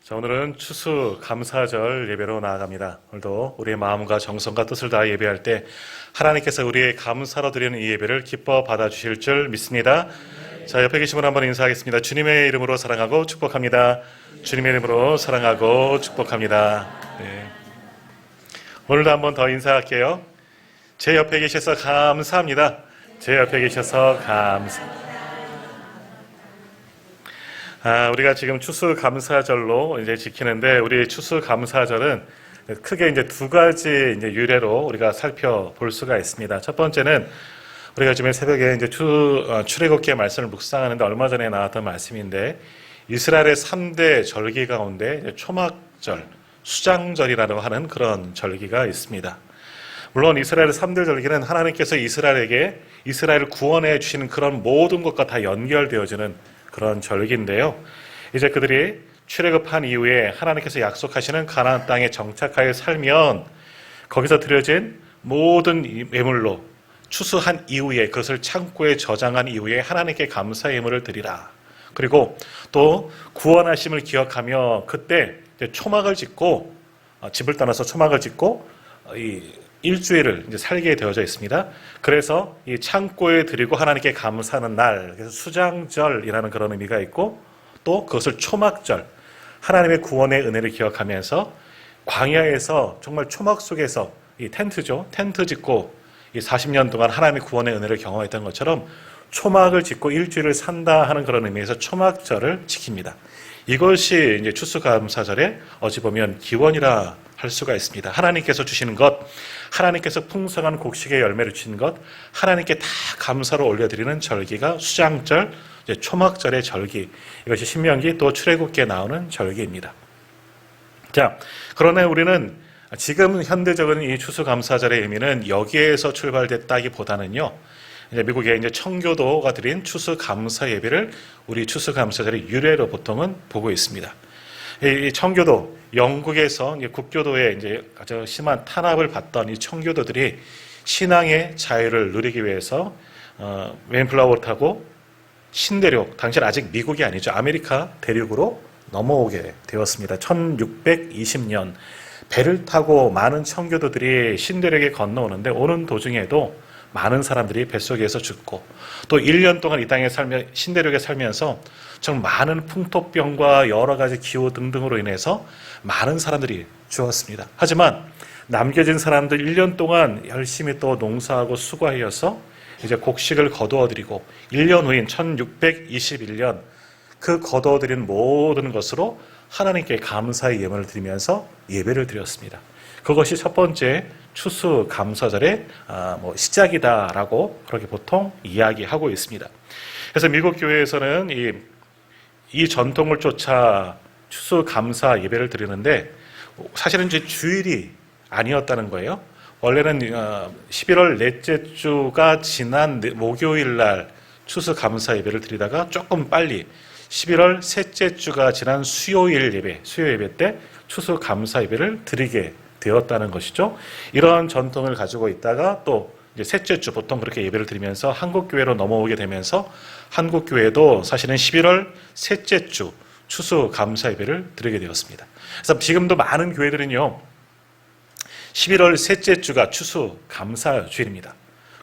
자, 오늘은 추수감사절 예배로 나아갑니다. 오늘도 우리의 마음과 정성과 뜻을 다해 예배할 때 하나님께서 우리의 감사로 드리는 이 예배를 기뻐 받아주실 줄 믿습니다. 자, 옆에 계신 분 한번 인사하겠습니다. 주님의 이름으로 사랑하고 축복합니다. 주님의 이름으로 사랑하고 축복합니다. 네. 오늘도 한번 더 인사할게요. 제 옆에 계셔서 감사합니다. 제 옆에 계셔서 감사합니다. 우리가 지금 추수감사절로 이제 지키는데, 우리 추수감사절은 크게 이제 두 가지 이제 유래로 우리가 살펴볼 수가 있습니다. 첫 번째는 우리가 지금 새벽에 이제 출애굽기의 말씀을 묵상하는데 얼마 전에 나왔던 말씀인데, 이스라엘의 3대 절기 가운데 초막절, 수장절이라고 하는 그런 절기가 있습니다. 물론 이스라엘의 3대 절기는 하나님께서 이스라엘에게 이스라엘을 구원해 주시는 그런 모든 것과 다 연결되어지는 그런 절기인데요. 이제 그들이 출애굽한 이후에 하나님께서 약속하시는 가나안 땅에 정착하여 살면 거기서 드려진 모든 예물로 추수한 이후에 그것을 창고에 저장한 이후에 하나님께 감사의 예물을 드리라. 그리고 또 구원하심을 기억하며 그때 이제 초막을 짓고 집을 떠나서 초막을 짓고 이 일주일을 이제 살게 되어져 있습니다. 그래서 이 창고에 드리고 하나님께 감사하는 날, 그래서 수장절이라는 그런 의미가 있고, 또 그것을 초막절, 하나님의 구원의 은혜를 기억하면서 광야에서 정말 초막 속에서 이 텐트죠, 텐트 짓고 이 40년 동안 하나님의 구원의 은혜를 경험했던 것처럼 초막을 짓고 일주일을 산다 하는 그런 의미에서 초막절을 지킵니다. 이것이 이제 추수감사절의 어찌 보면 기원이라 할 수가 있습니다. 하나님께서 주시는 것, 하나님께서 풍성한 곡식의 열매를 주신 것, 하나님께 다 감사로 올려드리는 절기가 수장절, 초막절의 절기, 이것이 신명기 또 출애굽기에 나오는 절기입니다. 자, 그러나 우리는 지금 현대적인 이 추수감사절의 의미는 여기에서 출발됐다기보다는요, 이제 미국의 이제 청교도가 드린 추수감사 예배를 우리 추수감사절의 유래로 보통은 보고 있습니다. 이 청교도, 영국에서 이제 국교도에 이제 아주 심한 탄압을 받던 이 청교도들이 신앙의 자유를 누리기 위해서 웨인플라워를 타고 신대륙, 당시 아직 미국이 아니죠, 아메리카 대륙으로 넘어오게 되었습니다. 1620년 배를 타고 많은 청교도들이 신대륙에 건너오는데, 오는 도중에도 많은 사람들이 뱃속에서 죽고, 또 1년 동안 이 땅에 신대륙에 살면서 정말 많은 풍토병과 여러 가지 기후 등등으로 인해서 많은 사람들이 죽었습니다. 하지만 남겨진 사람들 1년 동안 열심히 또 농사하고 수고하여서 이제 곡식을 거두어들이고 1년 후인 1621년 그 거두어들인 모든 것으로 하나님께 감사의 예물을 드리면서 예배를 드렸습니다. 그것이 첫 번째 추수감사절의 시작이다라고 그렇게 보통 이야기하고 있습니다. 그래서 미국 교회에서는 이 전통을 쫓아 추수감사 예배를 드리는데, 사실은 이제 주일이 아니었다는 거예요. 원래는 11월 넷째 주가 지난 목요일 날 추수감사 예배를 드리다가 조금 빨리 11월 셋째 주가 지난 수요 예배 때 추수감사 예배를 드리게 되었다는 것이죠. 이런 전통을 가지고 있다가 또 이제 셋째 주 보통 그렇게 예배를 드리면서 한국교회로 넘어오게 되면서 한국교회도 사실은 11월 셋째 주 추수감사 예배를 드리게 되었습니다. 그래서 지금도 많은 교회들은요, 11월 셋째 주가 추수감사 주일입니다.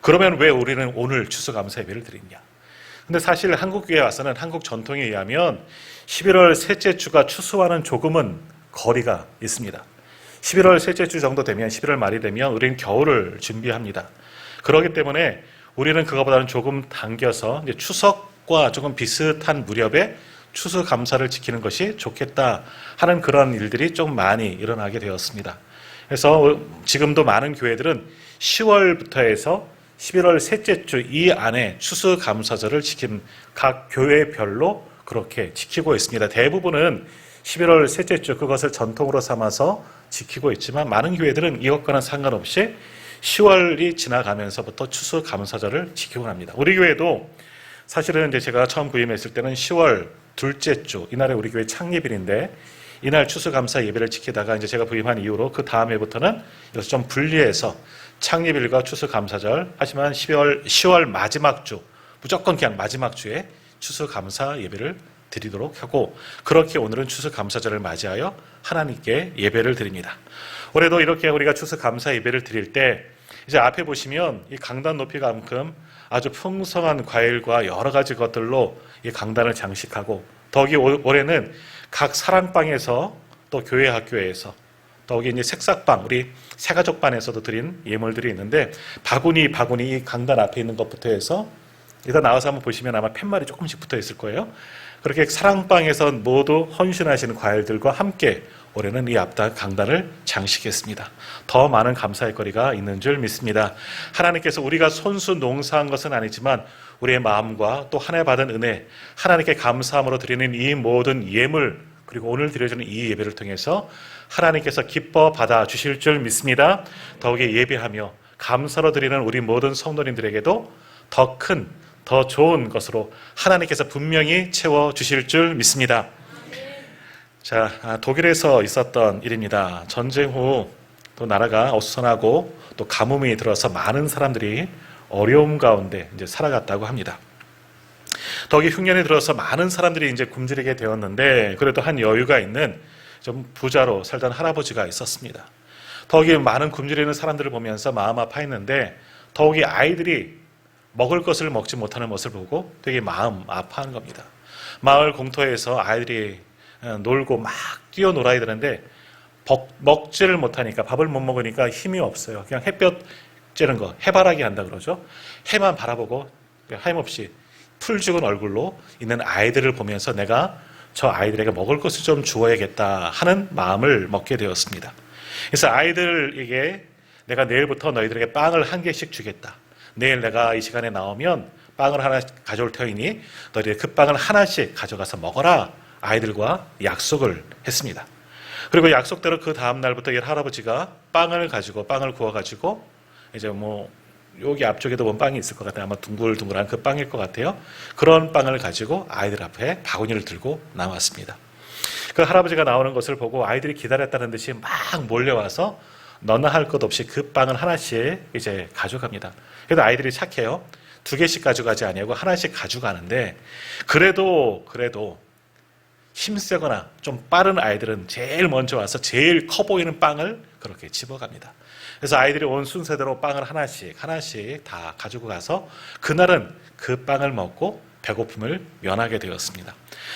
그러면 왜 우리는 오늘 추수감사 예배를 드리냐? 근데 사실 한국교회에 와서는 한국 전통에 의하면 11월 셋째 주가 추수와는 조금은 거리가 있습니다. 11월 셋째 주 정도 되면, 11월 말이 되면 우리는 겨울을 준비합니다. 그렇기 때문에 우리는 그거보다는 조금 당겨서 이제 추석과 조금 비슷한 무렵에 추수감사를 지키는 것이 좋겠다 하는 그런 일들이 좀 많이 일어나게 되었습니다. 그래서 지금도 많은 교회들은 10월부터 해서 11월 셋째 주 이 안에 추수감사절을 지킨 각 교회별로 그렇게 지키고 있습니다. 대부분은 11월 셋째 주 그것을 전통으로 삼아서 지키고 있지만, 많은 교회들은 이것과는 상관없이 10월이 지나가면서부터 추수감사절을 지키곤 합니다. 우리 교회도 사실은 이제 제가 처음 부임했을 때는 10월 둘째 주, 이날에 우리 교회 창립일인데, 이날 추수감사 예배를 지키다가 이제 제가 부임한 이후로 그 다음 해부터는 이것을 좀 분리해서 창립일과 추수감사절, 하지만 10월 마지막 주, 무조건 그냥 마지막 주에 추수감사 예배를 드리도록 하고, 그렇게 오늘은 추수감사절을 맞이하여 하나님께 예배를 드립니다. 올해도 이렇게 우리가 추수감사 예배를 드릴 때 이제 앞에 보시면 이 강단 높이만큼 아주 풍성한 과일과 여러 가지 것들로 이 강단을 장식하고, 더욱이 올해는 각 사랑방에서 또 교회 학교에서 더욱이 이제 색삭방, 우리 새가족반에서도 드린 예물들이 있는데, 바구니 이 강단 앞에 있는 것부터 해서 일단 나와서 한번 보시면 아마 팻말이 조금씩 붙어 있을 거예요. 그렇게 사랑방에서 모두 헌신하시는 과일들과 함께 올해는 이 앞단 강단을 장식했습니다. 더 많은 감사의 거리가 있는 줄 믿습니다. 하나님께서 우리가 손수 농사한 것은 아니지만 우리의 마음과 또 하나님 받은 은혜, 하나님께 감사함으로 드리는 이 모든 예물, 그리고 오늘 드려지는 이 예배를 통해서 하나님께서 기뻐 받아 주실 줄 믿습니다. 더욱이 예배하며 감사로 드리는 우리 모든 성도님들에게도 더 큰, 더 좋은 것으로 하나님께서 분명히 채워 주실 줄 믿습니다. 자, 독일에서 있었던 일입니다. 전쟁 후 또 나라가 어수선하고 또 가뭄이 들어서 많은 사람들이 어려움 가운데 이제 살아갔다고 합니다. 더욱이 흉년이 들어서 많은 사람들이 이제 굶주리게 되었는데, 그래도 한 여유가 있는 좀 부자로 살던 할아버지가 있었습니다. 더욱이 많은 굶주리는 사람들을 보면서 마음 아파했는데, 더욱이 아이들이 먹을 것을 먹지 못하는 것을 보고 되게 마음 아파하는 겁니다. 마을 공터에서 아이들이 놀고 막 뛰어놀아야 되는데 먹지를 못하니까, 밥을 못 먹으니까 힘이 없어요. 그냥 햇볕 쬐는 거, 해바라기 한다 그러죠. 해만 바라보고 하염없이 풀 죽은 얼굴로 있는 아이들을 보면서 내가 저 아이들에게 먹을 것을 좀 주어야겠다 하는 마음을 먹게 되었습니다. 그래서 아이들에게 내가 내일부터 너희들에게 빵을 한 개씩 주겠다. 내일 내가 이 시간에 나오면 빵을 하나 가져올 터이니 너희들이 그 빵을 하나씩 가져가서 먹어라. 아이들과 약속을 했습니다. 그리고 약속대로 그 다음 날부터 이 할아버지가 빵을 구워가지고 이제 뭐 여기 앞쪽에도 보면 빵이 있을 것 같아요. 아마 둥글둥글한 그 빵일 것 같아요. 그런 빵을 가지고 아이들 앞에 바구니를 들고 나왔습니다. 그 할아버지가 나오는 것을 보고 아이들이 기다렸다는 듯이 막 몰려와서 너나 할 것 없이 그 빵을 하나씩 이제 가져갑니다. 그래도 아이들이 착해요. 2개씩 가져가지 아니하고 하나씩 가져가는데, 그래도 힘세거나 좀 빠른 아이들은 제일 먼저 와서 제일 커 보이는 빵을 그렇게 집어갑니다. 그래서 아이들이 온 순서대로 빵을 하나씩 다 가지고 가서 그날은 그 빵을 먹고 배고픔을 면하게 되었습니다.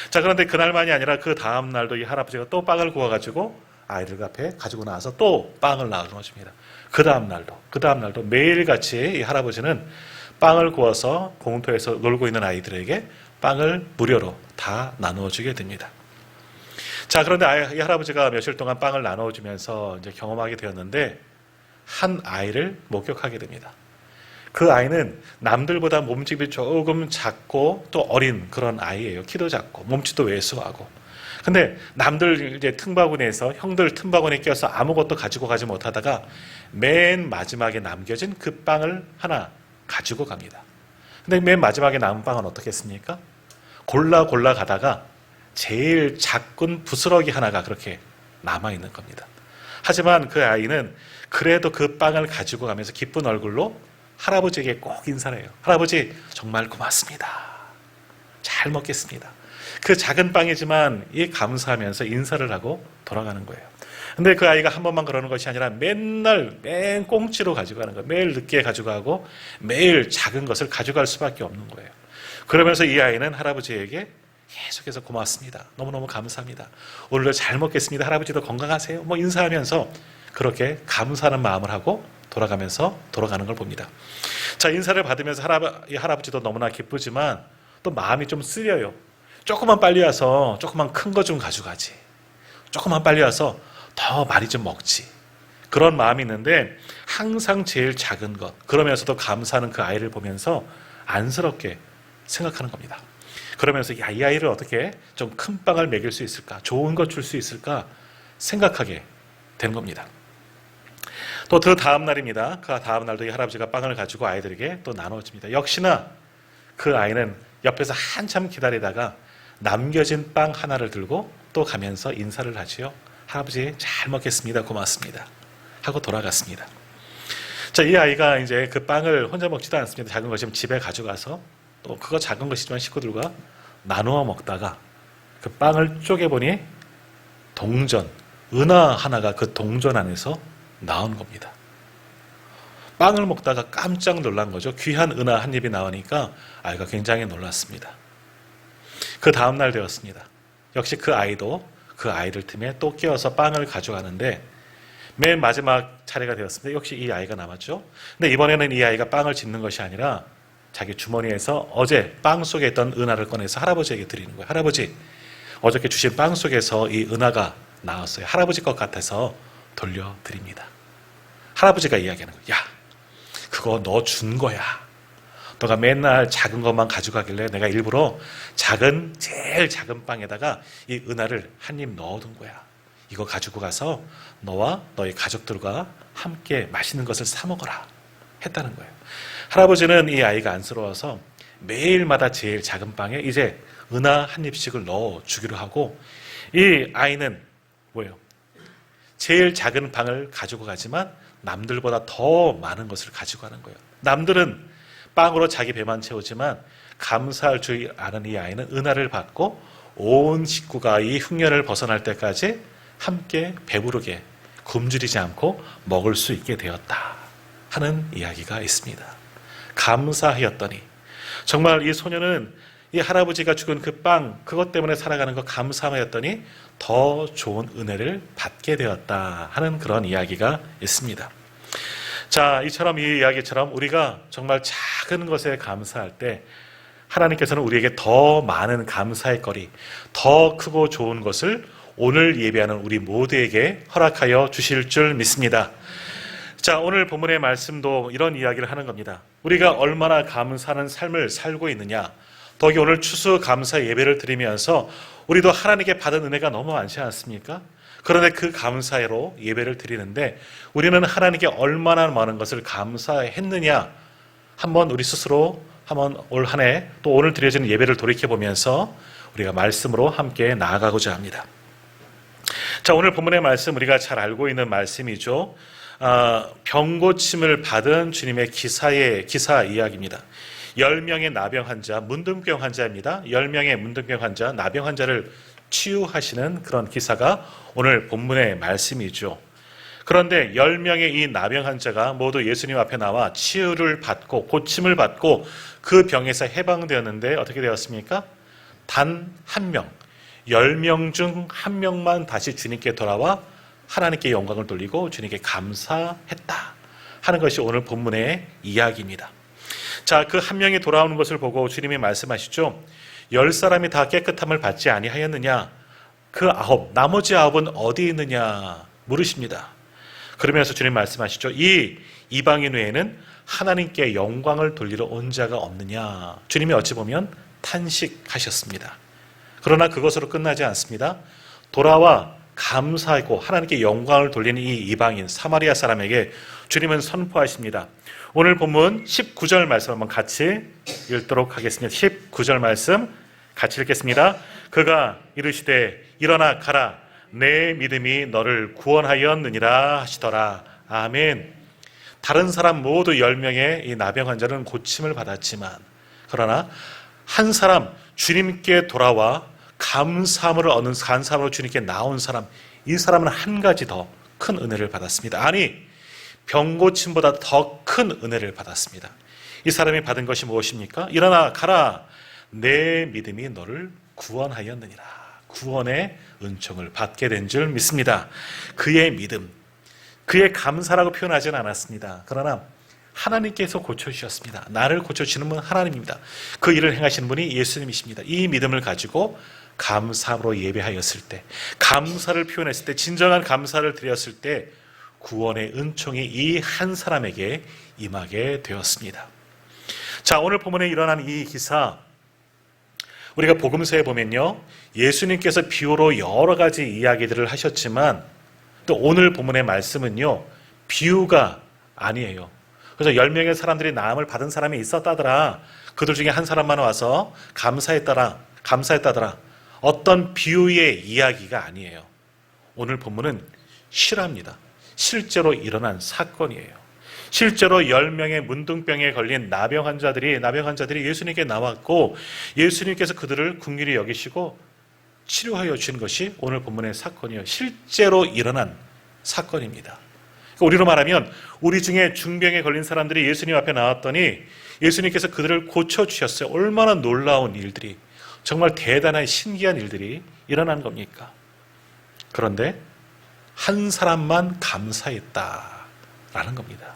자, 그런데 그날만이 아니라 그 다음 날도 이 할아버지가 또 빵을 구워가지고 아이들 앞에 가지고 나와서 또 빵을 나눠줍니다. 그 다음 날도 매일같이 이 할아버지는 빵을 구워서 공터에서 놀고 있는 아이들에게 빵을 무료로 다 나누어주게 됩니다. 자, 그런데 이 할아버지가 며칠 동안 빵을 나누어주면서 이제 경험하게 되었는데, 한 아이를 목격하게 됩니다. 그 아이는 남들보다 몸집이 조금 작고 또 어린 그런 아이예요. 키도 작고 몸집도 왜소하고. 근데 남들 이제 틈바구니에서 형들 틈바구니에 껴서 아무것도 가지고 가지 못하다가 맨 마지막에 남겨진 그 빵을 하나 가지고 갑니다. 근데 맨 마지막에 남은 빵은 어떻겠습니까? 골라 가다가 제일 작은 부스러기 하나가 그렇게 남아있는 겁니다. 하지만 그 아이는 그래도 그 빵을 가지고 가면서 기쁜 얼굴로 할아버지에게 꼭 인사를 해요. 할아버지 정말 고맙습니다. 잘 먹겠습니다. 그 작은 빵이지만 이 감사하면서 인사를 하고 돌아가는 거예요. 근데 그 아이가 한 번만 그러는 것이 아니라 맨 꽁치로 가져가는 거예요. 매일 늦게 가져가고 매일 작은 것을 가져갈 수밖에 없는 거예요. 그러면서 이 아이는 할아버지에게 계속해서 고맙습니다. 너무너무 감사합니다. 오늘도 잘 먹겠습니다. 할아버지도 건강하세요. 뭐 인사하면서 그렇게 감사하는 마음을 하고 돌아가는 걸 봅니다. 자, 인사를 받으면서 이 할아버지도 너무나 기쁘지만 또 마음이 좀 쓰려요. 조금만 빨리 와서 조금만 큰 거 좀 가져가지. 조금만 빨리 와서 더 많이 좀 먹지. 그런 마음이 있는데 항상 제일 작은 것, 그러면서도 감사하는 그 아이를 보면서 안쓰럽게 생각하는 겁니다. 그러면서 이 아이를 어떻게 좀 큰 빵을 먹일 수 있을까? 좋은 것 줄 수 있을까? 생각하게 된 겁니다. 또 그 다음 날입니다. 그 다음 날도 이 할아버지가 빵을 가지고 아이들에게 또 나눠줍니다. 역시나 그 아이는 옆에서 한참 기다리다가 남겨진 빵 하나를 들고 또 가면서 인사를 하지요. 할아버지 잘 먹겠습니다. 고맙습니다. 하고 돌아갔습니다. 자, 이 아이가 이제 그 빵을 혼자 먹지도 않습니다. 작은 것이면 집에 가져가서 또 그거 작은 것이지만 식구들과 나누어 먹다가 그 빵을 쪼개보니 동전, 은하 하나가 그 동전 안에서 나온 겁니다. 빵을 먹다가 깜짝 놀란 거죠. 귀한 은하 한 입이 나오니까 아이가 굉장히 놀랐습니다. 그 다음날 되었습니다. 역시 그 아이도 그 아이들 틈에 또 끼어서 빵을 가져가는데 맨 마지막 차례가 되었습니다. 역시 이 아이가 남았죠. 근데 이번에는 이 아이가 빵을 집는 것이 아니라 자기 주머니에서 어제 빵 속에 있던 은하를 꺼내서 할아버지에게 드리는 거예요. 할아버지, 어저께 주신 빵 속에서 이 은하가 나왔어요. 할아버지 것 같아서 돌려드립니다. 할아버지가 이야기하는 거예요. 야, 그거 너 준 거야. 너가 맨날 작은 것만 가져가길래 내가 일부러 제일 작은 빵에다가 이 은하를 한 입 넣어둔 거야. 이거 가지고 가서 너와 너의 가족들과 함께 맛있는 것을 사 먹어라 했다는 거예요. 할아버지는 이 아이가 안쓰러워서 매일마다 제일 작은 빵에 이제 은하 한 입씩을 넣어 주기로 하고, 이 아이는 뭐예요? 제일 작은 빵을 가지고 가지만 남들보다 더 많은 것을 가지고 가는 거예요. 남들은 빵으로 자기 배만 채우지만 감사할 줄 아는 이 아이는 은하를 받고 온 식구가 이 흉년을 벗어날 때까지 함께 배부르게 굶주리지 않고 먹을 수 있게 되었다 하는 이야기가 있습니다. 감사하였더니, 정말 이 소녀는 이 할아버지가 죽은 그 빵, 그것 때문에 살아가는 거 감사하였더니 더 좋은 은혜를 받게 되었다 하는 그런 이야기가 있습니다. 자, 이처럼 이 이야기처럼 우리가 정말 작은 것에 감사할 때 하나님께서는 우리에게 더 많은 감사의 거리, 더 크고 좋은 것을 오늘 예배하는 우리 모두에게 허락하여 주실 줄 믿습니다. 자, 오늘 본문의 말씀도 이런 이야기를 하는 겁니다. 우리가 얼마나 감사하는 삶을 살고 있느냐. 더욱이 오늘 추수감사 예배를 드리면서 우리도 하나님께 받은 은혜가 너무 많지 않습니까? 그런데 그 감사로 예배를 드리는데 우리는 하나님께 얼마나 많은 것을 감사했느냐, 한번 우리 스스로 한번 올 한 해 또 오늘 드려지는 예배를 돌이켜보면서 우리가 말씀으로 함께 나아가고자 합니다. 자, 오늘 본문의 말씀 우리가 잘 알고 있는 말씀이죠. 병고침을 받은 주님의 기사 이야기입니다. 10명의 나병 환자, 문둥병 환자입니다. 10명의 문둥병 환자, 나병 환자를 치유하시는 그런 기사가 오늘 본문의 말씀이죠. 그런데 10명의 이 나병 환자가 모두 예수님 앞에 나와 치유를 받고 고침을 받고 그 병에서 해방되었는데 어떻게 되었습니까? 단 한 명, 10명 중 한 명만 다시 주님께 돌아와 하나님께 영광을 돌리고 주님께 감사했다 하는 것이 오늘 본문의 이야기입니다. 자, 그 한 명이 돌아오는 것을 보고 주님이 말씀하시죠. 10사람이 다 깨끗함을 받지 아니하였느냐? 그 나머지 9은 어디 있느냐? 물으십니다. 그러면서 주님 말씀하시죠. 이 이방인 외에는 하나님께 영광을 돌리러 온 자가 없느냐? 주님이 어찌 보면 탄식하셨습니다. 그러나 그것으로 끝나지 않습니다. 돌아와 감사하고 하나님께 영광을 돌리는 이 이방인 사마리아 사람에게 주님은 선포하십니다. 오늘 본문 19절 말씀 한번 같이 읽도록 하겠습니다. 19절 말씀 같이 읽겠습니다. 그가 이르시되 일어나 가라, 내 믿음이 너를 구원하였느니라 하시더라. 아멘. 다른 사람 모두 10명의 이 나병 환자는 고침을 받았지만, 그러나 한 사람 주님께 돌아와 감사함을 얻는, 감사함으로 주님께 나온 사람, 이 사람은 한 가지 더 큰 은혜를 받았습니다. 아니, 병고침보다 더 큰 은혜를 받았습니다. 이 사람이 받은 것이 무엇입니까? 일어나 가라, 내 믿음이 너를 구원하였느니라. 구원의 은총을 받게 된 줄 믿습니다. 그의 믿음, 그의 감사라고 표현하지는 않았습니다. 그러나 하나님께서 고쳐주셨습니다. 나를 고쳐주시는 분은 하나님입니다. 그 일을 행하시는 분이 예수님이십니다. 이 믿음을 가지고 감사로 예배하였을 때, 감사를 표현했을 때, 진정한 감사를 드렸을 때 구원의 은총이 이 한 사람에게 임하게 되었습니다. 자, 오늘 본문에 일어난 이 기사, 우리가 복음서에 보면요, 예수님께서 비유로 여러 가지 이야기들을 하셨지만 또 오늘 본문의 말씀은요, 비유가 아니에요. 그래서 10명의 사람들이 나음을 받은 사람이 있었다더라, 그들 중에 한 사람만 와서 감사했다더라, 어떤 비유의 이야기가 아니에요. 오늘 본문은 실화입니다. 실제로 일어난 사건이에요. 실제로 10명의 문둥병에 걸린 나병 환자들이 예수님께 나왔고 예수님께서 그들을 긍휼히 여기시고 치료하여 주신 것이 오늘 본문의 사건이요. 실제로 일어난 사건입니다. 우리로 말하면 우리 중에 중병에 걸린 사람들이 예수님 앞에 나왔더니 예수님께서 그들을 고쳐주셨어요. 얼마나 놀라운 일들이, 정말 대단한 신기한 일들이 일어난 겁니까? 그런데 한 사람만 감사했다라는 겁니다.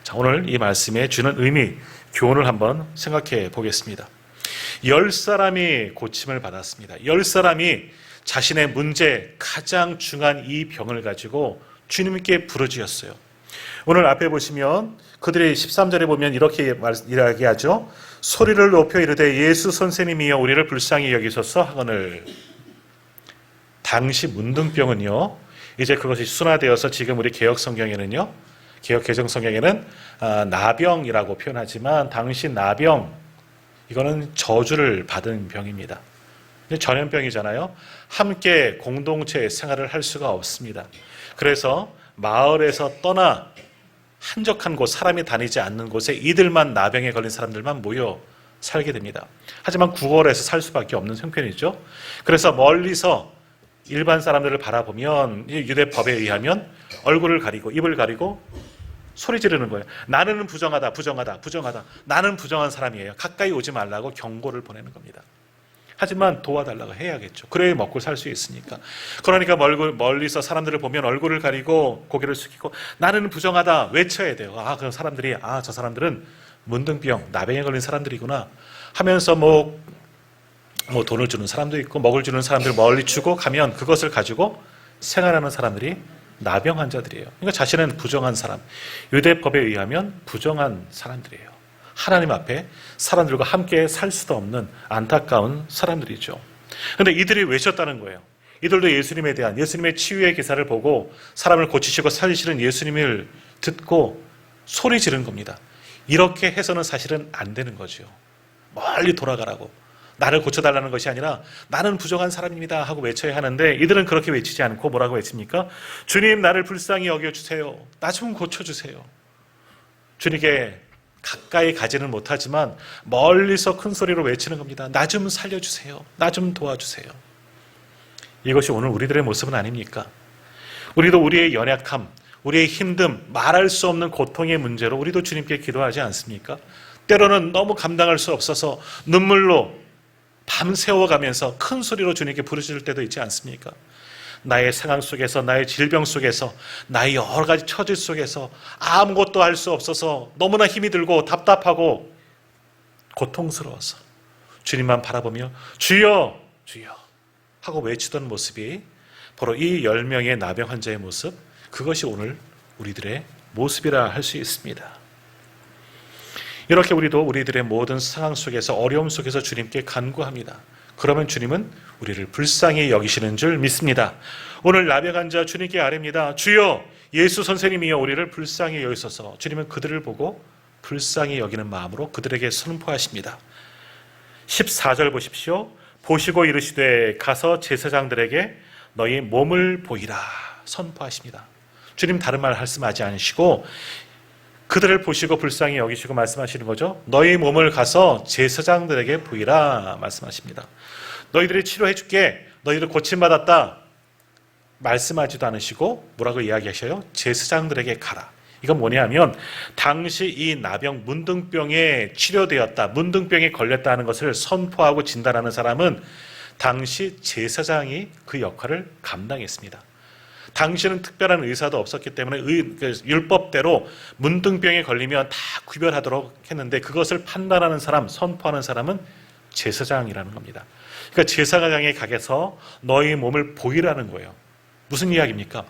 자, 오늘 이 말씀에 주는 의미, 교훈을 한번 생각해 보겠습니다. 10사람이 고침을 받았습니다. 10사람이 자신의 문제, 가장 중요한 이 병을 가지고 주님께 부르짖었어요. 오늘 앞에 보시면 그들이 13절에 보면 이렇게 이야기하죠. 소리를 높여 이르되 예수 선생님이여 우리를 불쌍히 여기소서 하거늘. 당시 문둥병은요, 이제 그것이 순화되어서 지금 우리 개혁 성경에는요, 개혁 개정 성경에는 나병이라고 표현하지만 당시 나병, 이거는 저주를 받은 병입니다. 전염병이잖아요. 함께 공동체 생활을 할 수가 없습니다. 그래서 마을에서 떠나 한적한 곳, 사람이 다니지 않는 곳에 이들만, 나병에 걸린 사람들만 모여 살게 됩니다. 하지만 구걸해서 살 수밖에 없는 형편이죠. 그래서 멀리서 일반 사람들을 바라보면 유대법에 의하면 얼굴을 가리고 입을 가리고 소리 지르는 거예요. 나는 부정하다, 부정하다, 부정하다. 나는 부정한 사람이에요. 가까이 오지 말라고 경고를 보내는 겁니다. 하지만 도와달라고 해야겠죠. 그래야 먹고 살 수 있으니까. 그러니까 멀리서 사람들을 보면 얼굴을 가리고 고개를 숙이고 나는 부정하다 외쳐야 돼요. 그럼 사람들이 저 사람들은 문둥병, 나병에 걸린 사람들이구나 하면서 뭐 돈을 주는 사람도 있고 먹을 주는 사람들 멀리 주고 가면 그것을 가지고 생활하는 사람들이 나병 환자들이에요. 그러니까 자신은 부정한 사람, 유대법에 의하면 부정한 사람들이에요. 하나님 앞에 사람들과 함께 살 수도 없는 안타까운 사람들이죠. 그런데 이들이 외쳤다는 거예요. 이들도 예수님에 대한, 예수님의 치유의 기사를 보고 사람을 고치시고 살리시는 예수님을 듣고 소리 지른 겁니다. 이렇게 해서는 사실은 안 되는 거죠. 멀리 돌아가라고. 나를 고쳐달라는 것이 아니라 나는 부정한 사람입니다 하고 외쳐야 하는데 이들은 그렇게 외치지 않고 뭐라고 외칩니까? 주님, 나를 불쌍히 여겨주세요. 나 좀 고쳐주세요. 주님께 가까이 가지는 못하지만 멀리서 큰 소리로 외치는 겁니다. 나 좀 살려주세요. 나 좀 도와주세요. 이것이 오늘 우리들의 모습은 아닙니까? 우리도 우리의 연약함, 우리의 힘듦, 말할 수 없는 고통의 문제로 우리도 주님께 기도하지 않습니까? 때로는 너무 감당할 수 없어서 눈물로 밤새워가면서 큰 소리로 주님께 부르짖을 때도 있지 않습니까? 나의 상황 속에서, 나의 질병 속에서, 나의 여러 가지 처지 속에서 아무것도 할 수 없어서 너무나 힘이 들고 답답하고 고통스러워서 주님만 바라보며 주여, 주여 하고 외치던 모습이 바로 이 10명의 나병 환자의 모습, 그것이 오늘 우리들의 모습이라 할 수 있습니다. 이렇게 우리도 우리들의 모든 상황 속에서, 어려움 속에서 주님께 간구합니다. 그러면 주님은 우리를 불쌍히 여기시는 줄 믿습니다. 오늘 나병 환자 주님께 아뢰입니다. 주여, 예수 선생님이여 우리를 불쌍히 여기소서. 주님은 그들을 보고 불쌍히 여기는 마음으로 그들에게 선포하십니다. 14절 보십시오. 보시고 이르시되 가서 제사장들에게 너희 몸을 보이라 선포하십니다. 주님 다른 말 말씀하지 않으시고 그들을 보시고 불쌍히 여기시고 말씀하시는 거죠. 너희 몸을 가서 제사장들에게 보이라 말씀하십니다. 너희들이 치료해 줄게. 너희들 고침받았다. 말씀하지도 않으시고 뭐라고 이야기하셔요? 제사장들에게 가라. 이건 뭐냐면 당시 이 나병, 문둥병에 치료되었다, 문둥병에 걸렸다 하는 것을 선포하고 진단하는 사람은 당시 제사장이 그 역할을 감당했습니다. 당시는 특별한 의사도 없었기 때문에 율법대로 문둥병에 걸리면 다 구별하도록 했는데 그것을 판단하는 사람, 선포하는 사람은 제사장이라는 겁니다. 그러니까 제사장에 가게서 너희 몸을 보이라는 거예요. 무슨 이야기입니까?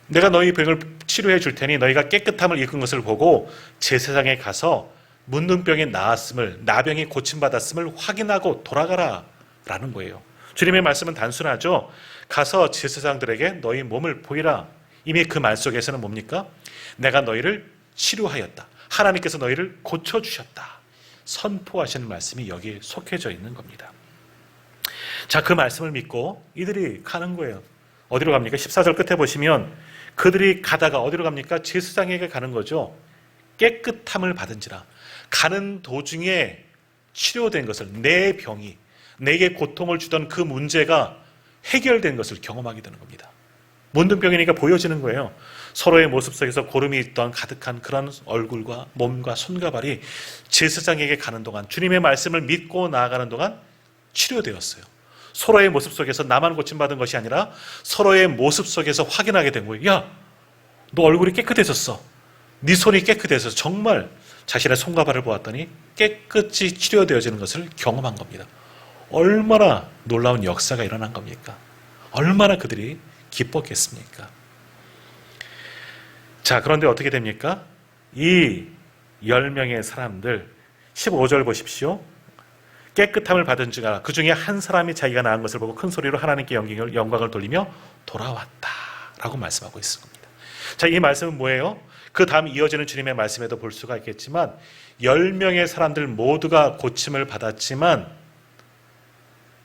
내가 너희 병을 치료해 줄 테니 너희가 깨끗함을 입은 것을 보고 제사장에 가서 문둥병이 나았음을, 나병이 고침받았음을 확인하고 돌아가라 라는 거예요. 주님의 말씀은 단순하죠. 가서 제사장들에게 너희 몸을 보이라. 이미 그 말 속에서는 뭡니까? 내가 너희를 치료하였다. 하나님께서 너희를 고쳐주셨다. 선포하시는 말씀이 여기에 속해져 있는 겁니다. 자, 그 말씀을 믿고 이들이 가는 거예요. 어디로 갑니까? 14절 끝에 보시면 그들이 가다가 어디로 갑니까? 제사장에게 가는 거죠. 깨끗함을 받은지라. 가는 도중에 치료된 것을, 내 병이, 내게 고통을 주던 그 문제가 해결된 것을 경험하게 되는 겁니다. 문둥병이니까 보여지는 거예요. 서로의 모습 속에서 고름이 있던 가득한 그런 얼굴과 몸과 손과 발이 제사장에게 가는 동안, 주님의 말씀을 믿고 나아가는 동안 치료되었어요. 서로의 모습 속에서 나만 고침받은 것이 아니라 서로의 모습 속에서 확인하게 된 거예요. 야, 너 얼굴이 깨끗해졌어. 네 손이 깨끗해져서 정말 자신의 손과 발을 보았더니 깨끗이 치료되어지는 것을 경험한 겁니다. 얼마나 놀라운 역사가 일어난 겁니까? 얼마나 그들이 기뻤겠습니까? 자, 그런데 어떻게 됩니까? 이 10명의 사람들 15절 보십시오. 깨끗함을 받은 자가 그 중에 한 사람이 자기가 나은 것을 보고 큰 소리로 하나님께 영광을 돌리며 돌아왔다라고 말씀하고 있습니다. 자, 이 말씀은 뭐예요? 그 다음 이어지는 주님의 말씀에도 볼 수가 있겠지만 10명의 사람들 모두가 고침을 받았지만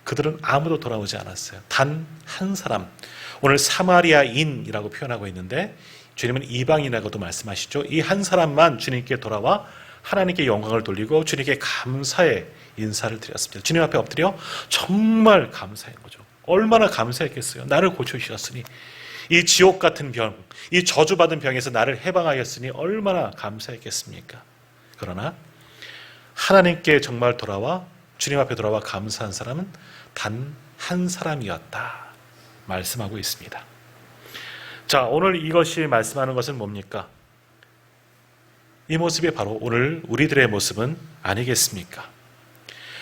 그들은 아무도 돌아오지 않았어요. 단 한 사람, 오늘 사마리아인이라고 표현하고 있는데 주님은 이방인이라고도 말씀하시죠. 이 한 사람만 주님께 돌아와 하나님께 영광을 돌리고 주님께 감사의 인사를 드렸습니다. 주님 앞에 엎드려 정말 감사한 거죠. 얼마나 감사했겠어요. 나를 고쳐주셨으니, 이 지옥 같은 병, 이 저주받은 병에서 나를 해방하였으니 얼마나 감사했겠습니까? 그러나 하나님께 정말 돌아와 주님 앞에 돌아와 감사한 사람은 단 한 사람이었다 말씀하고 있습니다. 자, 오늘 이것이 말씀하는 것은 뭡니까? 이 모습이 바로 오늘 우리들의 모습은 아니겠습니까?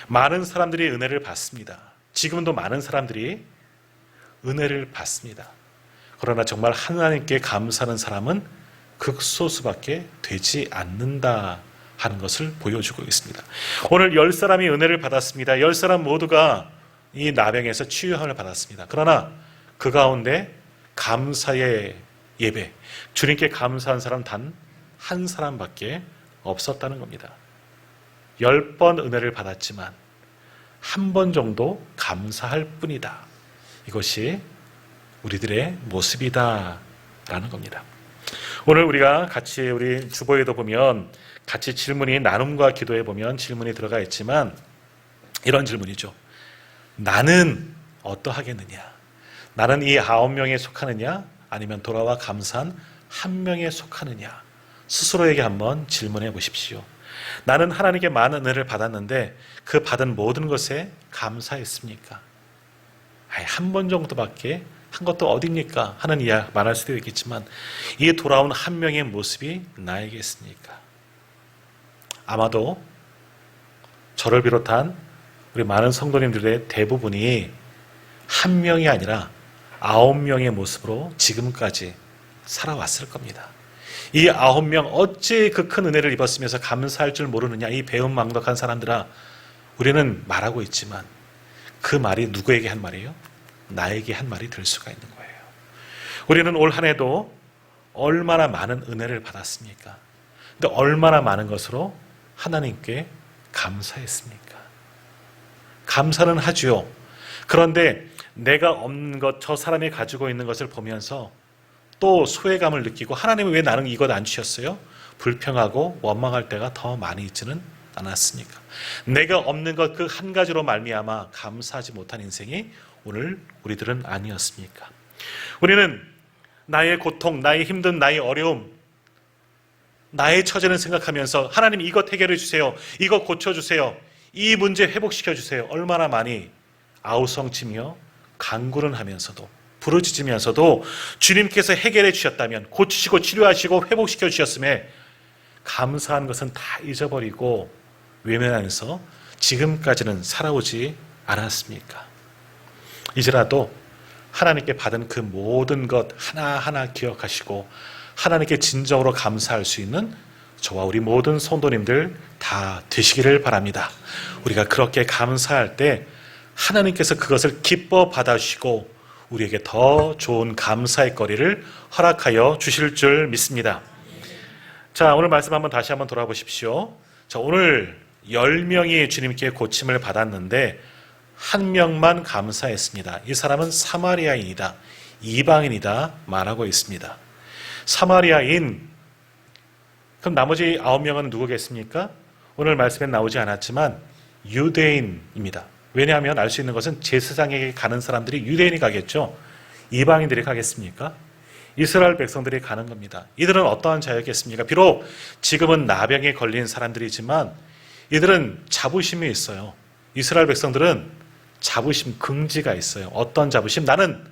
많은 사람들이 은혜를 받습니다. 지금도 많은 사람들이 은혜를 받습니다. 그러나 정말 하나님께 감사하는 사람은 극소수밖에 되지 않는다 하는 것을 보여주고 있습니다. 오늘 10사람이 은혜를 받았습니다. 10사람 모두가 이 나병에서 치유함을 받았습니다. 그러나 그 가운데 감사의 예배, 주님께 감사한 사람 단 한 사람밖에 없었다는 겁니다. 10번 은혜를 받았지만 한 번 정도 감사할 뿐이다. 이것이 우리들의 모습이다 라는 겁니다. 오늘 우리가 같이 우리 주보에도 보면 같이 질문이 나눔과 기도에 보면 질문이 들어가 있지만 이런 질문이죠. 나는 어떠하겠느냐? 나는 이 9명에 속하느냐? 아니면 돌아와 감사한 한 명에 속하느냐? 스스로에게 한번 질문해 보십시오. 나는 하나님께 많은 은혜를 받았는데 그 받은 모든 것에 감사했습니까? 한 번 정도밖에 한 것도 어딥니까? 하는 이야 말할 수도 있겠지만 이 돌아온 한 명의 모습이 나에게있습니까? 아마도 저를 비롯한 우리 많은 성도님들의 대부분이 한 명이 아니라 9명의 모습으로 지금까지 살아왔을 겁니다. 이 9명 어찌 그 큰 은혜를 입었으면서 감사할 줄 모르느냐, 이 배은망덕한 사람들아, 우리는 말하고 있지만 그 말이 누구에게 한 말이에요? 나에게 한 말이 될 수가 있는 거예요. 우리는 올 한 해도 얼마나 많은 은혜를 받았습니까? 근데 얼마나 많은 것으로 하나님께 감사했습니까? 감사는 하지요. 그런데 내가 없는 것, 저 사람이 가지고 있는 것을 보면서 또 소외감을 느끼고 하나님은 왜 나는 이것 안 주셨어요? 불평하고 원망할 때가 더 많이 있지는 않았습니까? 내가 없는 것 그 한 가지로 말미암아 감사하지 못한 인생이 오늘 우리들은 아니었습니까? 우리는 나의 고통, 나의 힘든, 나의 어려움, 나의 처지는 생각하면서 하나님 이것 해결해 주세요. 이것 고쳐주세요. 이 문제 회복시켜 주세요. 얼마나 많이 아우성치며 간구는 하면서도 부르짖으면서도 주님께서 해결해 주셨다면, 고치시고 치료하시고 회복시켜 주셨음에 감사한 것은 다 잊어버리고 외면하면서 지금까지는 살아오지 않았습니까? 이제라도 하나님께 받은 그 모든 것 하나하나 기억하시고 하나님께 진정으로 감사할 수 있는 저와 우리 모든 성도님들 다 되시기를 바랍니다. 우리가 그렇게 감사할 때 하나님께서 그것을 기뻐 받아주시고 우리에게 더 좋은 감사의 거리를 허락하여 주실 줄 믿습니다. 자, 오늘 말씀 다시 한번 돌아보십시오. 자, 오늘 10명이 주님께 고침을 받았는데 한 명만 감사했습니다. 이 사람은 사마리아인이다, 이방인이다 말하고 있습니다. 사마리아인, 그럼 나머지 9명은 누구겠습니까? 오늘 말씀에 나오지 않았지만 유대인입니다. 왜냐하면 알 수 있는 것은 제사장에게 가는 사람들이 유대인이 가겠죠. 이방인들이 가겠습니까? 이스라엘 백성들이 가는 겁니다. 이들은 어떠한 자였겠습니까? 비록 지금은 나병에 걸린 사람들이지만 이들은 자부심이 있어요. 이스라엘 백성들은 자부심, 긍지가 있어요. 어떤 자부심? 나는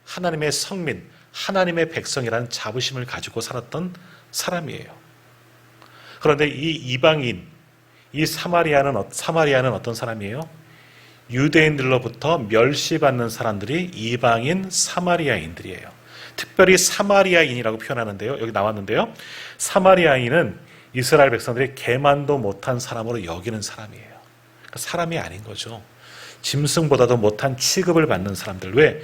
하나님의 성민, 하나님의 백성이라는 자부심을 가지고 살았던 사람이에요. 그런데 이 이방인, 이 사마리아는 어떤 사람이에요? 유대인들로부터 멸시받는 사람들이 이방인 사마리아인들이에요. 특별히 사마리아인이라고 표현하는데요. 여기 나왔는데요. 사마리아인은 이스라엘 백성들이 개만도 못한 사람으로 여기는 사람이에요. 그러니까 사람이 아닌 거죠. 짐승보다도 못한 취급을 받는 사람들. 왜?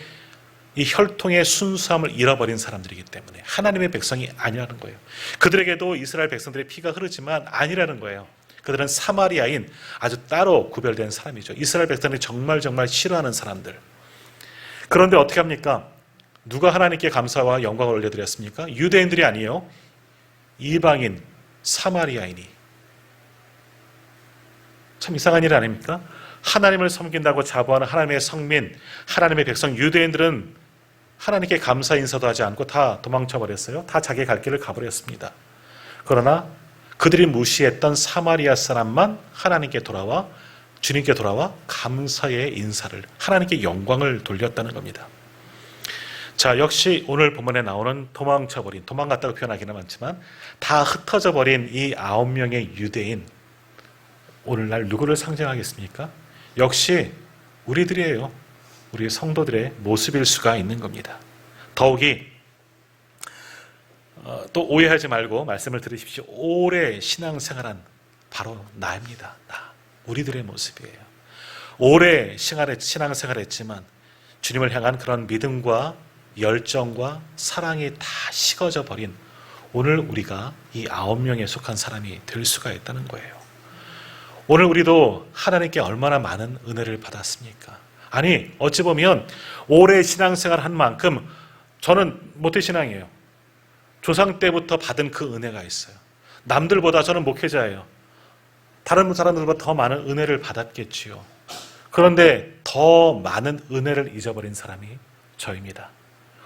이 혈통의 순수함을 잃어버린 사람들이기 때문에 하나님의 백성이 아니라는 거예요. 그들에게도 이스라엘 백성들의 피가 흐르지만 아니라는 거예요. 그들은 사마리아인, 아주 따로 구별된 사람이죠. 이스라엘 백성들이 정말 싫어하는 사람들. 그런데 어떻게 합니까? 누가 하나님께 감사와 영광을 올려드렸습니까? 유대인들이 아니에요. 이방인, 사마리아인이. 참 이상한 일 아닙니까? 하나님을 섬긴다고 자부하는 하나님의 성민, 하나님의 백성 유대인들은 하나님께 감사 인사도 하지 않고 다 도망쳐 버렸어요. 다 자기 갈 길을 가버렸습니다. 그러나 그들이 무시했던 사마리아 사람만 하나님께 돌아와, 주님께 돌아와 감사의 인사를, 하나님께 영광을 돌렸다는 겁니다. 자, 역시 오늘 본문에 나오는 도망갔다고 표현하기는 많지만 다 흩어져 버린 이 9명의 유대인, 오늘날 누구를 상징하겠습니까? 역시 우리들이에요. 우리 성도들의 모습일 수가 있는 겁니다. 더욱이 또 오해하지 말고 말씀을 들으십시오. 오래 신앙생활한 바로 나입니다. 우리들의 모습이에요. 오래 신앙생활했지만 주님을 향한 그런 믿음과 열정과 사랑이 다 식어져 버린 오늘 우리가 이 9명에 속한 사람이 될 수가 있다는 거예요. 오늘 우리도 하나님께 얼마나 많은 은혜를 받았습니까? 아니, 어찌 보면 오래 신앙생활 한 만큼 저는 모태신앙이에요. 조상 때부터 받은 그 은혜가 있어요. 남들보다 저는 목회자예요. 다른 사람들보다 더 많은 은혜를 받았겠지요. 그런데 더 많은 은혜를 잊어버린 사람이 저입니다.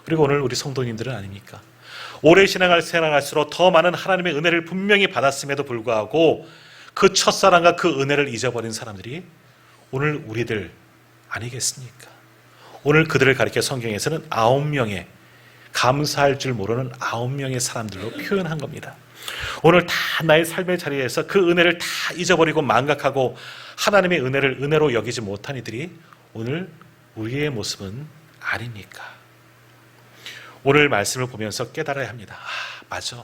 그리고 오늘 우리 성도님들은 아닙니까? 오래 신앙할수록 더 많은 하나님의 은혜를 분명히 받았음에도 불구하고 그 첫사랑과 그 은혜를 잊어버린 사람들이 오늘 우리들 아니겠습니까? 오늘 그들을 가리켜 성경에서는 9명의 감사할 줄 모르는 9명의 사람들로 표현한 겁니다. 오늘 다 나의 삶의 자리에서 그 은혜를 다 잊어버리고 망각하고 하나님의 은혜를 은혜로 여기지 못한 이들이 오늘 우리의 모습은 아닙니까? 오늘 말씀을 보면서 깨달아야 합니다. 맞아.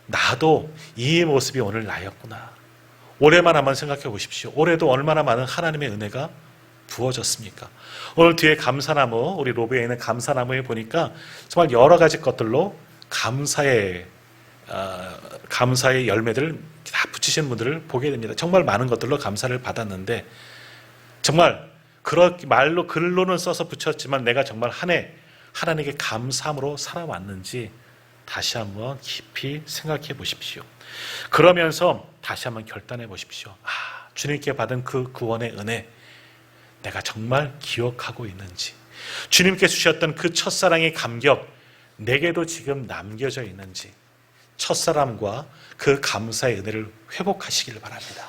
나도 이 모습이 오늘 나였구나. 올해만 한번 생각해 보십시오. 올해도 얼마나 많은 하나님의 은혜가 부어졌습니까? 오늘 뒤에 감사나무, 우리 로브에 있는 감사나무에 보니까 정말 여러 가지 것들로 감사의 열매들을 다 붙이신 분들을 보게 됩니다. 정말 많은 것들로 감사를 받았는데 정말 그렇게 말로 글로는 써서 붙였지만 내가 정말 한 해 하나님께 감사함으로 살아왔는지 다시 한번 깊이 생각해 보십시오. 그러면서 다시 한번 결단해 보십시오. 주님께 받은 그 구원의 은혜 내가 정말 기억하고 있는지, 주님께 주셨던 그 첫사랑의 감격 내게도 지금 남겨져 있는지, 첫사랑과 그 감사의 은혜를 회복하시길 바랍니다.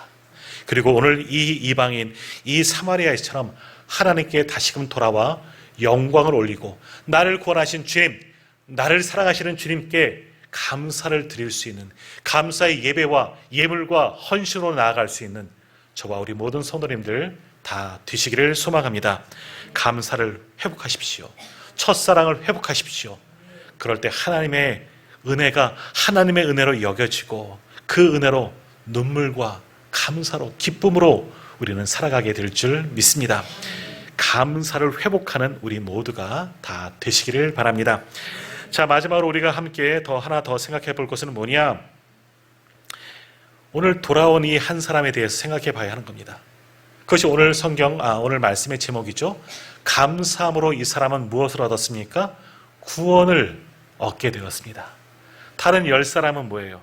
그리고 오늘 이 이방인, 이 사마리아인처럼 하나님께 다시금 돌아와 영광을 올리고 나를 구원하신 주님, 나를 사랑하시는 주님께 감사를 드릴 수 있는, 감사의 예배와 예물과 헌신으로 나아갈 수 있는 저와 우리 모든 성도님들 다 되시기를 소망합니다. 감사를 회복하십시오. 첫사랑을 회복하십시오. 그럴 때 하나님의 은혜가 하나님의 은혜로 여겨지고 그 은혜로 눈물과 감사로 기쁨으로 우리는 살아가게 될 줄 믿습니다. 감사를 회복하는 우리 모두가 다 되시기를 바랍니다. 자, 마지막으로 우리가 함께 하나 더 생각해 볼 것은 뭐냐? 오늘 돌아온 이 한 사람에 대해서 생각해 봐야 하는 겁니다. 그것이 오늘 오늘 말씀의 제목이죠. 감사함으로 이 사람은 무엇을 얻었습니까? 구원을 얻게 되었습니다. 다른 10사람은 뭐예요?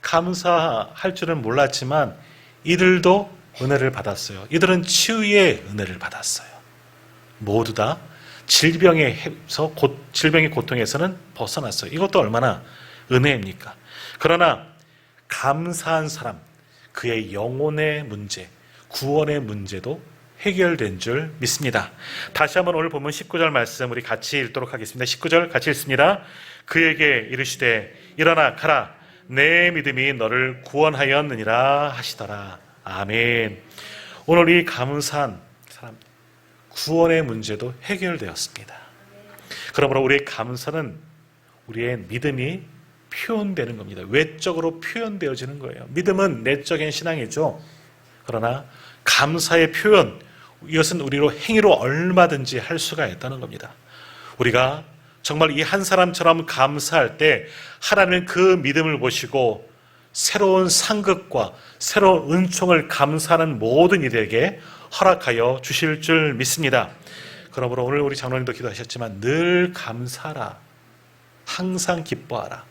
감사할 줄은 몰랐지만 이들도 은혜를 받았어요. 이들은 치유의 은혜를 받았어요. 모두 다 질병의 고통에서는 벗어났어요. 이것도 얼마나 은혜입니까? 그러나 감사한 사람, 그의 영혼의 문제, 구원의 문제도 해결된 줄 믿습니다. 다시 한번 오늘 본문 19절 말씀 우리 같이 읽도록 하겠습니다. 19절 같이 읽습니다. 그에게 이르시되 일어나 가라, 내 믿음이 너를 구원하였느니라 하시더라. 아멘. 오늘 이 감사한 사람, 구원의 문제도 해결되었습니다. 그러므로 우리의 감사는 우리의 믿음이 표현되는 겁니다. 외적으로 표현되어지는 거예요. 믿음은 내적인 신앙이죠. 그러나 감사의 표현, 이것은 우리로 행위로 얼마든지 할 수가 있다는 겁니다. 우리가 정말 이 한 사람처럼 감사할 때 하나님은 그 믿음을 보시고 새로운 상급과 새로운 은총을 감사하는 모든 이들에게 허락하여 주실 줄 믿습니다. 그러므로 오늘 우리 장로님도 기도하셨지만 늘 감사하라, 항상 기뻐하라,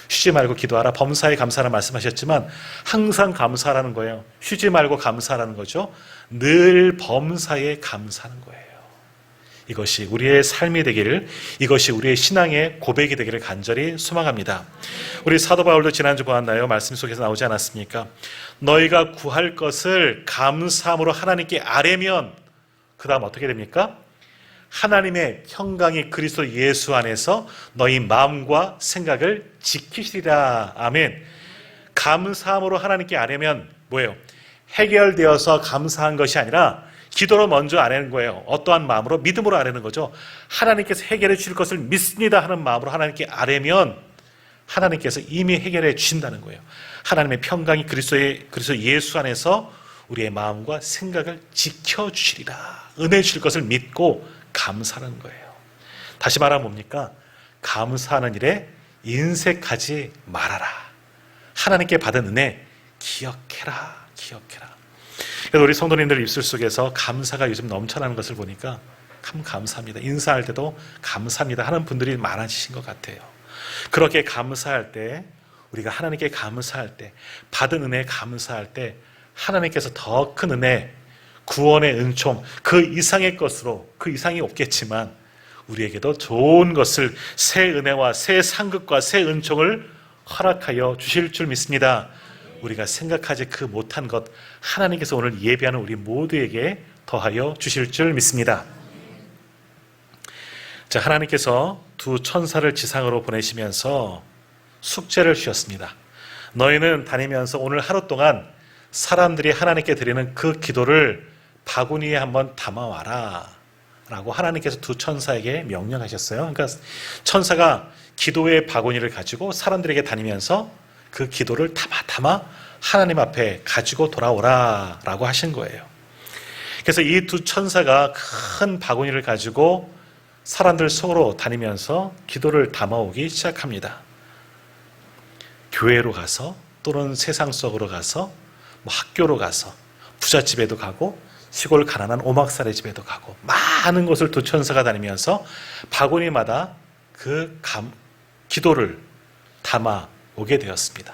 쉬지 말고 기도하라, 범사에 감사하라 말씀하셨지만 항상 감사하라는 거예요. 쉬지 말고 감사하라는 거죠. 늘 범사에 감사하는 거예요. 이것이 우리의 삶이 되기를, 이것이 우리의 신앙의 고백이 되기를 간절히 소망합니다. 우리 사도 바울도 지난주 보았나요? 말씀 속에서 나오지 않았습니까? 너희가 구할 것을 감사함으로 하나님께 아뢰면 그 다음 어떻게 됩니까? 하나님의 평강이 그리스도 예수 안에서 너희 마음과 생각을 지키시리라. 아멘. 감사함으로 하나님께 아뢰면 뭐예요? 해결되어서 감사한 것이 아니라 기도로 먼저 아뢰는 거예요. 어떠한 마음으로? 믿음으로 아뢰는 거죠. 하나님께서 해결해 주실 것을 믿습니다 하는 마음으로 하나님께 아뢰면 하나님께서 이미 해결해 주신다는 거예요. 하나님의 평강이 그리스도 예수 안에서 우리의 마음과 생각을 지켜주시리라. 은혜 주실 것을 믿고 감사하는 거예요. 다시 말하면 뭡니까? 감사하는 일에 인색하지 말아라. 하나님께 받은 은혜 기억해라. 기억해라. 그래서 우리 성도님들 입술 속에서 감사가 요즘 넘쳐나는 것을 보니까 참 감사합니다. 인사할 때도 감사합니다 하는 분들이 많아지신 것 같아요. 그렇게 감사할 때, 우리가 하나님께 감사할 때, 받은 은혜에 감사할 때 하나님께서 더 큰 은혜, 구원의 은총, 그 이상의 것으로, 그 이상이 없겠지만 우리에게도 좋은 것을, 새 은혜와 새 상급과 새 은총을 허락하여 주실 줄 믿습니다. 우리가 생각하지 그 못한 것 하나님께서 오늘 예배하는 우리 모두에게 더하여 주실 줄 믿습니다. 자, 하나님께서 두 천사를 지상으로 보내시면서 숙제를 주셨습니다. 너희는 다니면서 오늘 하루 동안 사람들이 하나님께 드리는 그 기도를 바구니에 한번 담아와라 라고 하나님께서 두 천사에게 명령하셨어요. 그러니까 천사가 기도의 바구니를 가지고 사람들에게 다니면서 그 기도를 담아 하나님 앞에 가지고 돌아오라 라고 하신 거예요. 그래서 이 두 천사가 큰 바구니를 가지고 사람들 속으로 다니면서 기도를 담아오기 시작합니다. 교회로 가서, 또는 세상 속으로 가서, 학교로 가서, 부잣집에도 가고, 시골 가난한 오막살의 집에도 가고, 많은 곳을 두 천사가 다니면서 바구니마다 그 기도를 담아 오게 되었습니다.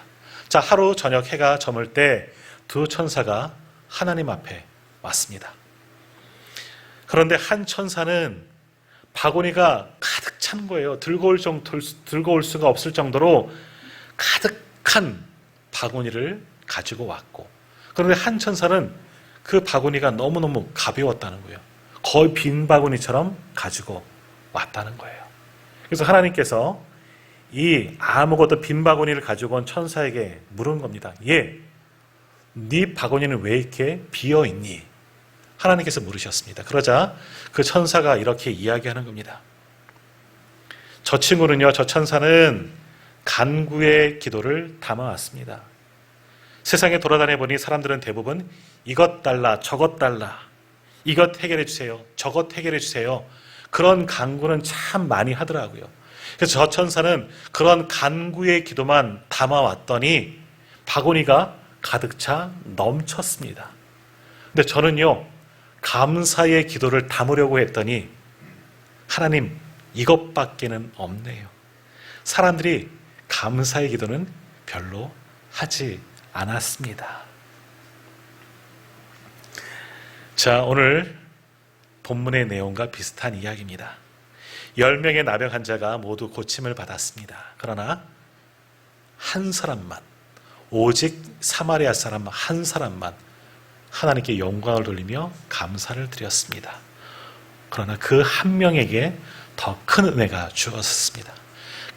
자, 하루 저녁 해가 저물 때 두 천사가 하나님 앞에 왔습니다. 그런데 한 천사는 바구니가 가득 찬 거예요. 들고 올 수가 없을 정도로 가득한 바구니를 가지고 왔고, 그런데 한 천사는 그 바구니가 너무너무 가벼웠다는 거예요. 거의 빈 바구니처럼 가지고 왔다는 거예요. 그래서 하나님께서 이 아무것도 빈 바구니를 가지고 온 천사에게 물은 겁니다. 네 바구니는 왜 이렇게 비어있니? 하나님께서 물으셨습니다. 그러자 그 천사가 이렇게 이야기하는 겁니다. 저 친구는요, 저 천사는 간구의 기도를 담아왔습니다. 세상에 돌아다녀 보니 사람들은 대부분 이것 달라, 저것 달라, 이것 해결해 주세요, 저것 해결해 주세요, 그런 간구는 참 많이 하더라고요. 그래서 저 천사는 그런 간구의 기도만 담아왔더니 바구니가 가득 차 넘쳤습니다. 근데 저는요, 감사의 기도를 담으려고 했더니 하나님, 이것밖에는 없네요. 사람들이 감사의 기도는 별로 하지 않았습니다. 자, 오늘 본문의 내용과 비슷한 이야기입니다. 10명의 나병 환자가 모두 고침을 받았습니다. 그러나 한 사람만, 오직 사마리아 사람 한 사람만 하나님께 영광을 돌리며 감사를 드렸습니다. 그러나 그 한 명에게 더 큰 은혜가 주어졌습니다.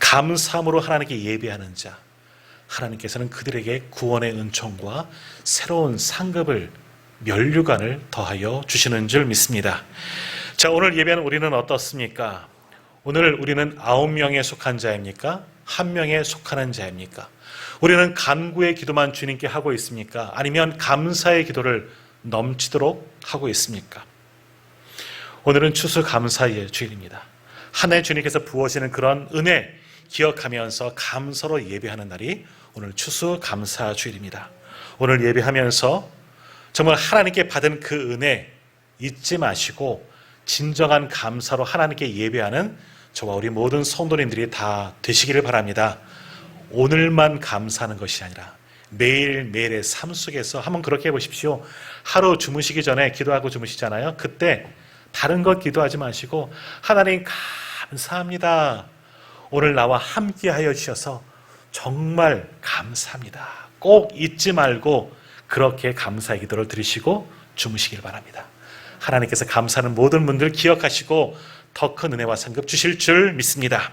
감사함으로 하나님께 예배하는 자, 하나님께서는 그들에게 구원의 은총과 새로운 상급을, 면류관을 더하여 주시는 줄 믿습니다. 자, 오늘 예배는 우리는 어떻습니까? 오늘 우리는 9명에 속한 자입니까? 1명에 속하는 자입니까? 우리는 간구의 기도만 주님께 하고 있습니까? 아니면 감사의 기도를 넘치도록 하고 있습니까? 오늘은 추수감사의 주일입니다. 하나의 주님께서 부어지는 그런 은혜 기억하면서 감사로 예배하는 날이 오늘 추수감사 주일입니다. 오늘 예배하면서 정말 하나님께 받은 그 은혜 잊지 마시고 진정한 감사로 하나님께 예배하는 저와 우리 모든 성도님들이 다 되시기를 바랍니다. 오늘만 감사하는 것이 아니라 매일매일의 삶 속에서 한번 그렇게 해보십시오. 하루 주무시기 전에 기도하고 주무시잖아요. 그때 다른 것 기도하지 마시고 하나님 감사합니다. 오늘 나와 함께 하여 주셔서 정말 감사합니다. 꼭 잊지 말고 그렇게 감사의 기도를 드리시고 주무시길 바랍니다. 하나님께서 감사하는 모든 분들 기억하시고 더 큰 은혜와 상급 주실 줄 믿습니다.